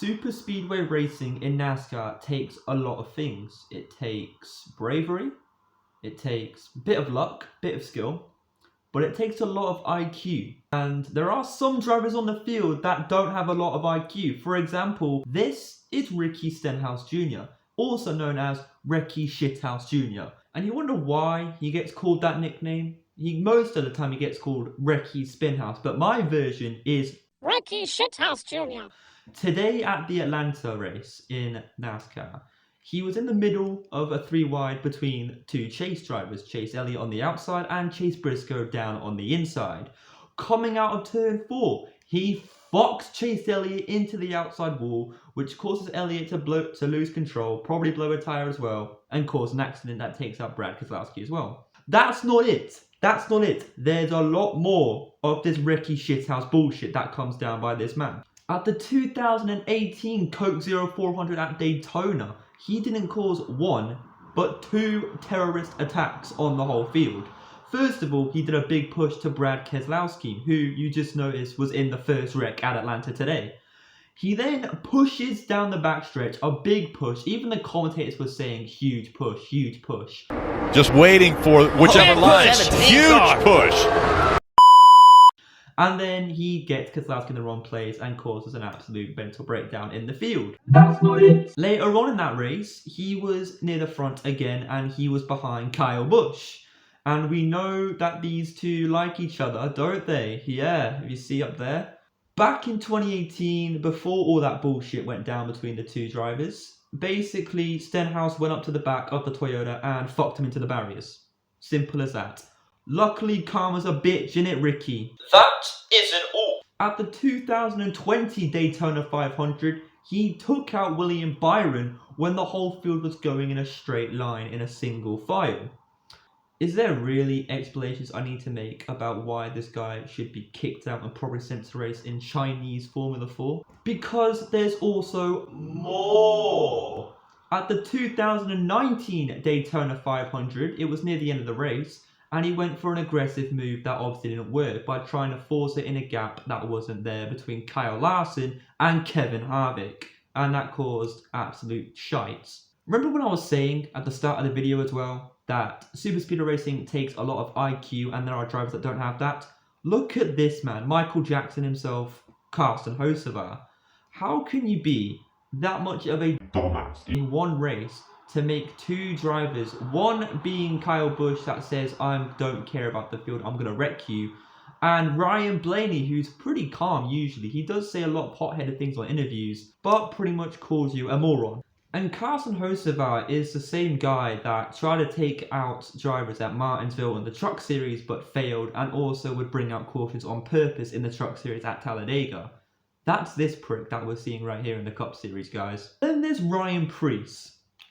Super speedway racing in NASCAR takes a lot of things. It takes bravery, it takes a bit of luck, bit of skill, but it takes a lot of IQ. And there are some drivers on the field that don't have a lot of IQ. For example, this is Ricky Stenhouse Jr., also known as Ricky Shithouse Jr. And you wonder why he gets called that nickname? Most of the time he gets called Ricky Spinhouse, but my version is Ricky Shithouse Jr. Today at the Atlanta race in NASCAR, he was in the middle of a 3-wide between two Chase drivers, Chase Elliott on the outside and Chase Briscoe down on the inside. Coming out of turn 4, he fucks Chase Elliott into the outside wall, which causes Elliott to lose control, probably blow a tire as well, and cause an accident that takes out Brad Keselowski as well. That's not it. That's not it. There's a lot more of this Ricky Shithouse bullshit that comes down by this man. At the 2018 Coke 0400 at Daytona, he didn't cause one, but 2 terrorist attacks on the whole field. First of all, he did a big push to Brad Keselowski, who you just noticed was in the first wreck at Atlanta today. He then pushes down the backstretch, a big push. Even the commentators were saying huge push, huge push. Just waiting for whichever line. Huge push. And then he gets Keselowski in the wrong place and causes an absolute mental breakdown in the field. That's not it. Later on in that race, he was near the front again and he was behind Kyle Busch. And we know that these two like each other, don't they? Yeah, if you see up there. Back in 2018, before all that bullshit went down between the two drivers, basically Stenhouse went up to the back of the Toyota and fucked him into the barriers. Simple as that. Luckily, karma's a bitch, innit, Ricky? That isn't all. At the 2020 Daytona 500, he took out William Byron when the whole field was going in a straight line in a single file. Is there really explanations I need to make about why this guy should be kicked out and probably sent to race in Chinese Formula 4? Because there's also more. At the 2019 Daytona 500, it was near the end of the race, and he went for an aggressive move that obviously didn't work by trying to force it in a gap that wasn't there between Kyle Larson and Kevin Harvick. And that caused absolute shites. Remember when I was saying at the start of the video as well that super speedway racing takes a lot of IQ and there are drivers that don't have that? Look at this man, Michael Jackson himself, Carsten Hocevar. How can you be that much of a dumbass in one race to make 2 drivers, one being Kyle Busch that says, I don't care about the field, I'm going to wreck you, and Ryan Blaney, who's pretty calm usually. He does say a lot of hot-headed things on interviews, but pretty much calls you a moron. And Carsten Hocevar is the same guy that tried to take out drivers at Martinsville in the Truck Series but failed, and also would bring out cautions on purpose in the Truck Series at Talladega. That's this prick that we're seeing right here in the Cup Series, guys. Then there's Ryan Preece,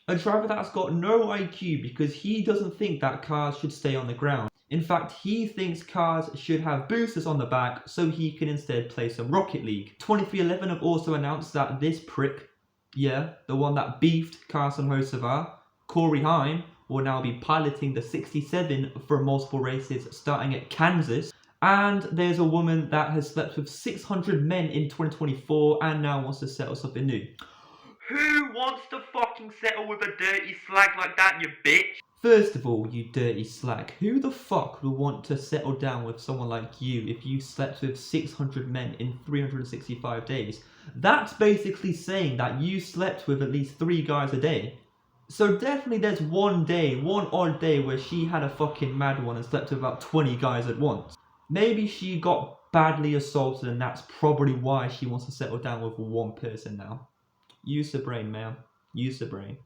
a driver that's got no IQ because he doesn't think that cars should stay on the ground. In fact, he thinks cars should have boosters on the back so he can instead play some Rocket League. 23XI have also announced that this prick, yeah, the one that beefed Carsten Hocevar, Corey Heim, will now be piloting the 67 for multiple races starting at Kansas. And there's a woman that has slept with 600 men in 2024 and now wants to settle something new. Who wants to fucking settle with a dirty slag like that, you bitch? First of all, you dirty slag, who the fuck would want to settle down with someone like you if you slept with 600 men in 365 days? That's basically saying that you slept with at least 3 guys a day. So definitely there's one odd day where she had a fucking mad one and slept with about 20 guys at once. Maybe she got badly assaulted and that's probably why she wants to settle down with one person now. Use the brain, man. Use the brain.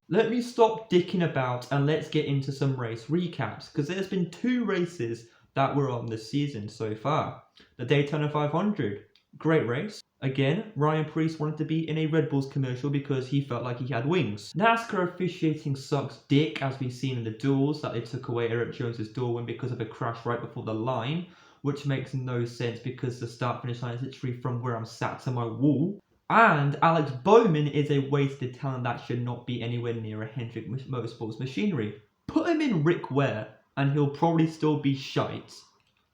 Let me stop dicking about and let's get into some race recaps, because there's been 2 races that were on this season so far. The Daytona 500, great race. Again, Ryan Preece wanted to be in a Red Bulls commercial because he felt like he had wings. NASCAR officiating sucks dick, as we've seen in the duels that they took away Eric Jones's duel win because of a crash right before the line, which makes no sense because the start-finish line is literally from where I'm sat to my wall. And Alex Bowman is a wasted talent that should not be anywhere near a Hendrick Motorsports machinery. Put him in Rick Ware and he'll probably still be shite.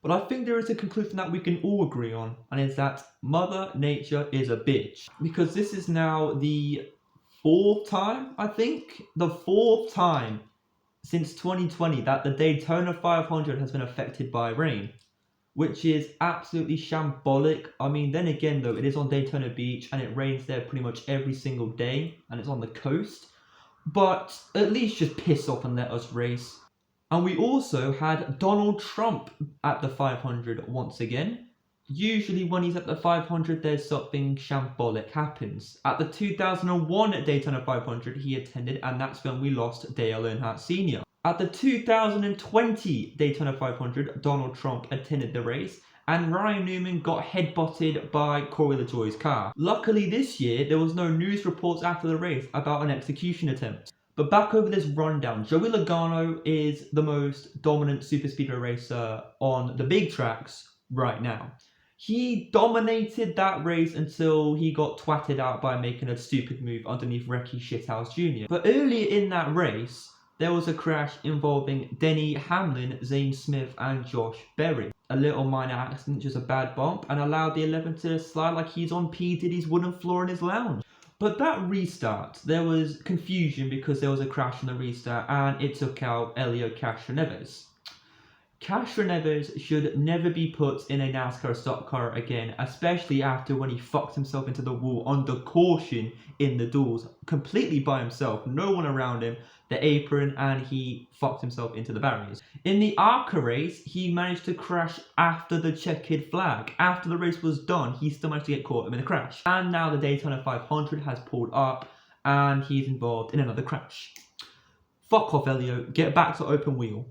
But I think there is a conclusion that we can all agree on, and it's that Mother Nature is a bitch. Because this is now the fourth time, I think, the fourth time since 2020 that the Daytona 500 has been affected by rain, which is absolutely shambolic. I mean, then again though, it is on Daytona Beach and it rains there pretty much every single day, and it's on the coast. But at least just piss off and let us race. And we also had Donald Trump at the 500 once again. Usually when he's at the 500, there's something shambolic happens. At the 2001 Daytona 500, he attended, and that's when we lost Dale Earnhardt Sr. At the 2020 Daytona 500, Donald Trump attended the race, and Ryan Newman got headbutted by Corey LaJoie's car. Luckily this year, there was no news reports after the race about an execution attempt. But back over this rundown, Joey Logano is the most dominant superspeedway racer on the big tracks right now. He dominated that race until he got twatted out by making a stupid move underneath Recky Shithouse Jr. But earlier in that race, there was a crash involving Denny Hamlin, Zane Smith and Josh Berry. A little minor accident, just a bad bump, and allowed the 11 to slide like he's on P. Diddy's wooden floor in his lounge. But that restart, there was confusion because there was a crash in the restart and it took out Elio Castro-Neves. Castro-Neves should never be put in a NASCAR stock car again, especially after when he fucked himself into the wall under caution in the duels, completely by himself, no one around him, the apron, and he fucked himself into the barriers. In the ARCA race, he managed to crash after the checkered flag. After the race was done, he still managed to get caught in a crash. And now the Daytona 500 has pulled up and he's involved in another crash. Fuck off, Elio. Get back to open wheel.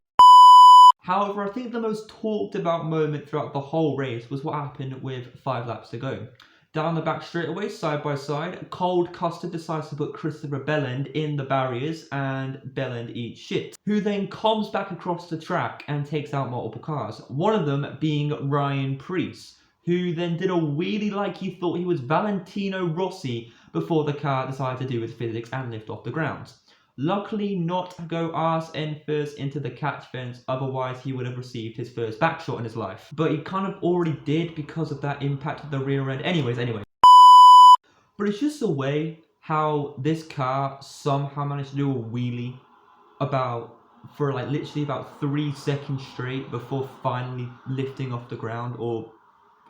However, I think the most talked about moment throughout the whole race was what happened with 5 laps to go. Down the back straightaway, side by side, Cold Custard decides to put Christopher Bellend in the barriers and Bellend eats shit, who then comes back across the track and takes out multiple cars, one of them being Ryan Preece, who then did a wheelie like he thought he was Valentino Rossi before the car decided to do its physics and lift off the ground. Luckily not go arse end first into the catch fence, otherwise he would have received his first back shot in his life. But he kind of already did because of that impact of the rear end. Anyway. But it's just a way how this car somehow managed to do a wheelie for like literally about 3 seconds straight before finally lifting off the ground or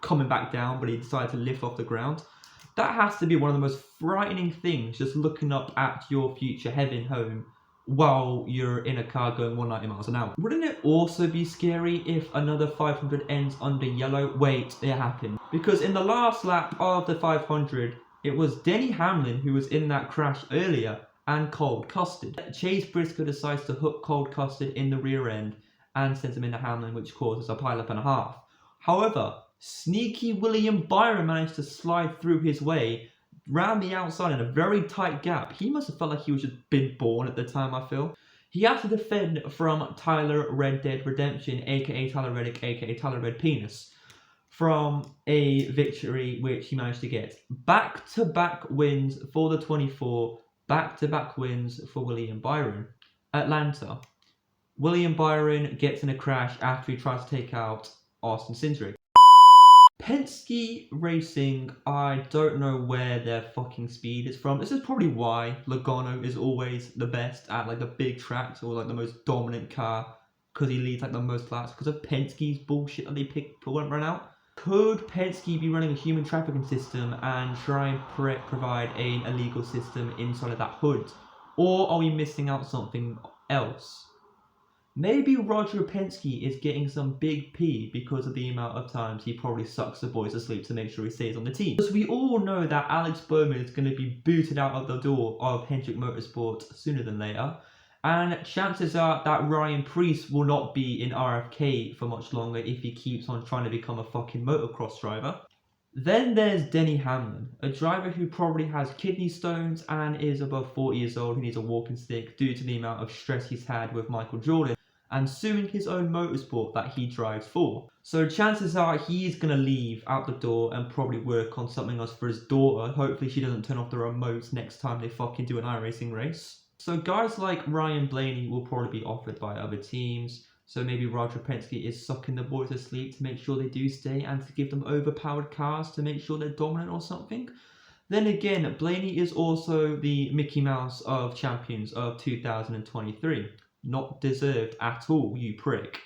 coming back down, but he decided to lift off the ground. That has to be one of the most frightening things, just looking up at your future heaven home while you're in a car going 190 miles an hour. Wouldn't it also be scary if another 500 ends under yellow? Wait, it happened. Because in the last lap of the 500, it was Denny Hamlin who was in that crash earlier and Cold Custard. Chase Briscoe decides to hook Cold Custard in the rear end and sends him into Hamlin, which causes a pileup and a half. However, sneaky William Byron managed to slide through his way round the outside in a very tight gap. He must have felt like he was just been born at the time, I feel. He had to defend from Tyler Red Dead Redemption, aka Tyler Reddick, aka Tyler Red Penis, from a victory which he managed to get. Back-to-back wins for the 24, back-to-back wins for William Byron. Atlanta. William Byron gets in a crash after he tries to take out Austin Cindric. Penske Racing, I don't know where their fucking speed is from. This is probably why Logano is always the best at like the big tracks or like the most dominant car, because he leads like the most laps because of Penske's bullshit that they won't run out. Could Penske be running a human trafficking system and try and provide an illegal system inside of that hood? Or are we missing out something else? Maybe Roger Penske is getting some big P because of the amount of times he probably sucks the boys asleep to make sure he stays on the team. Because we all know that Alex Bowman is going to be booted out of the door of Hendrick Motorsports sooner than later. And chances are that Ryan Preece will not be in RFK for much longer if he keeps on trying to become a fucking motocross driver. Then there's Denny Hamlin, a driver who probably has kidney stones and is above 40 years old who needs a walking stick due to the amount of stress he's had with Michael Jordan and suing his own motorsport that he drives for. So chances are he's going to leave out the door and probably work on something else for his daughter. Hopefully she doesn't turn off the remotes next time they fucking do an iRacing race. So guys like Ryan Blaney will probably be offered by other teams. So maybe Roger Penske is sucking the boys asleep to make sure they do stay and to give them overpowered cars to make sure they're dominant or something. Then again, Blaney is also the Mickey Mouse of champions of 2023. Not deserved at all, you prick.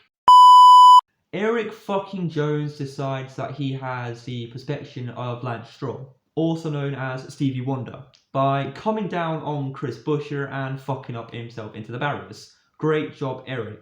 Eric fucking Jones decides that he has the perspection of Lance Stroll, also known as Stevie Wonder, by coming down on Chris Buescher and fucking up himself into the barriers. Great job, Eric.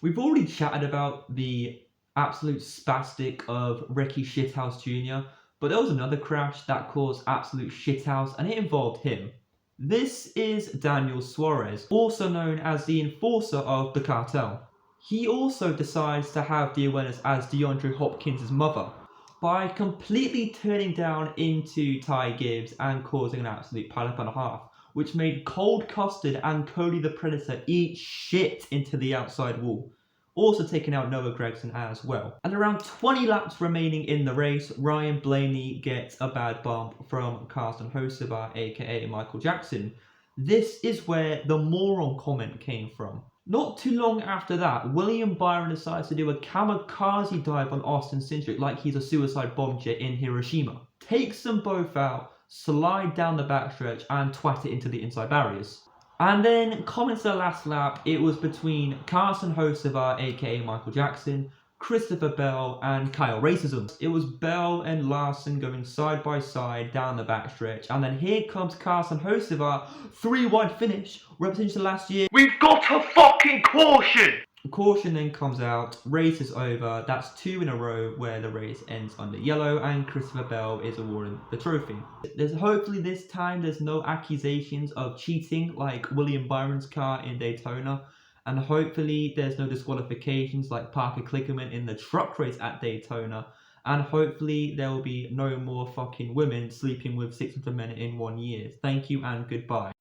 We've already chatted about the absolute spastic of Ricky Shithouse Jr., but there was another crash that caused absolute shithouse and it involved him. This is Daniel Suarez, also known as the enforcer of the cartel. He also decides to have the awareness as DeAndre Hopkins' mother by completely turning down into Ty Gibbs and causing an absolute pileup and a half, which made Cold Custard and Cody the Predator eat shit into the outside wall, also taking out Noah Gragson as well. And around 20 laps remaining in the race, Ryan Blaney gets a bad bump from Carson Hocevar, aka Michael Jackson. This is where the moron comment came from. Not too long after that, William Byron decides to do a kamikaze dive on Austin Cindric like he's a suicide bomb jet in Hiroshima. Takes them both out, slide down the backstretch and twat it into the inside barriers. And then, coming to the last lap, it was between Carson Hocevar, aka Michael Jackson, Christopher Bell and Kyle Racism. It was Bell and Larson going side by side down the backstretch, and then here comes Carson Hocevar, 3-wide finish, representing the last year. We've got a fucking caution! Caution then comes out, race is over. That's 2 in a row where the race ends under yellow and Christopher Bell is awarded the trophy. Hopefully this time there's no accusations of cheating like William Byron's car in Daytona, and hopefully there's no disqualifications like Parker Kligerman in the truck race at Daytona, and hopefully there will be no more fucking women sleeping with 600 men in 1 year. Thank you and goodbye.